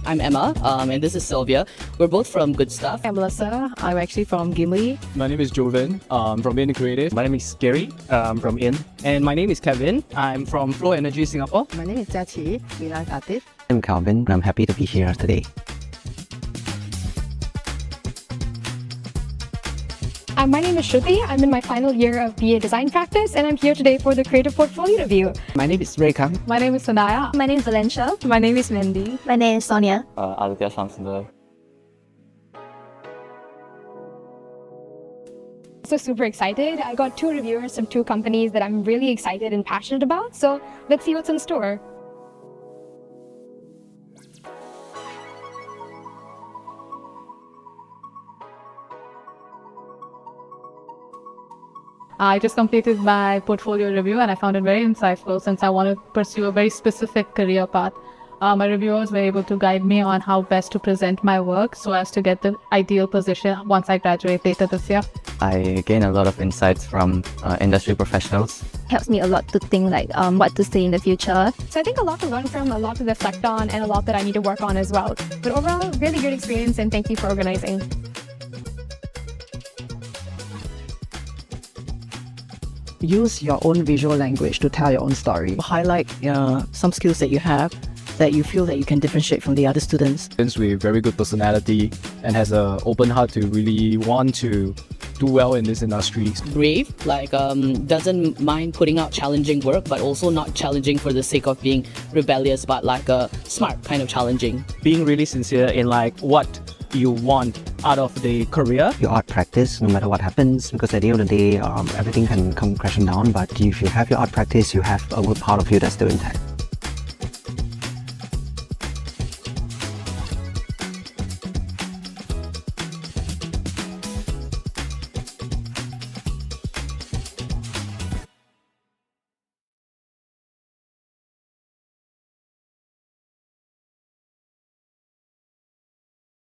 I'm Emma, and this is Sylvia. We're both from Good Stuff. I'm Melissa. I'm actually from Gimli. My name is Joven, from In Creative. My name is Gary, from In. And my name is Kevin. I'm from Flow Energy Singapore. My name is Jiaqi, freelance artist. I'm Calvin, and I'm happy to be here today. My name is Shruti. I'm in my final year of BA Design Practice, and I'm here today for the Creative Portfolio Review. My name is Ray Kang. My name is Sanaya. My name is Valencia. My name is Mandy. My name is Sonia. Aditya Samsundar. So super excited. I got 2 reviewers from 2 companies that I'm really excited and passionate about. So let's see what's in store. I just completed my portfolio review and I found it very insightful since I want to pursue a very specific career path. My reviewers were able to guide me on how best to present my work so as to get the ideal position once I graduate later this year. I gain a lot of insights from industry professionals. Helps me a lot to think what to say in the future. So I think a lot to learn from, a lot to reflect on, and a lot that I need to work on as well. But overall, really good experience, and thank you for organizing. Use your own visual language to tell your own story. Highlight some skills that you have that you feel that you can differentiate from the other students. Since we're very good personality and has an open heart to really want to do well in this industry. Brave, doesn't mind putting out challenging work, but also not challenging for the sake of being rebellious, but smart kind of challenging. Being really sincere in what you want out of the career. Your art practice, no matter what happens, because at the end of the day, everything can come crashing down. But if you have your art practice, you have a good part of you that's still intact.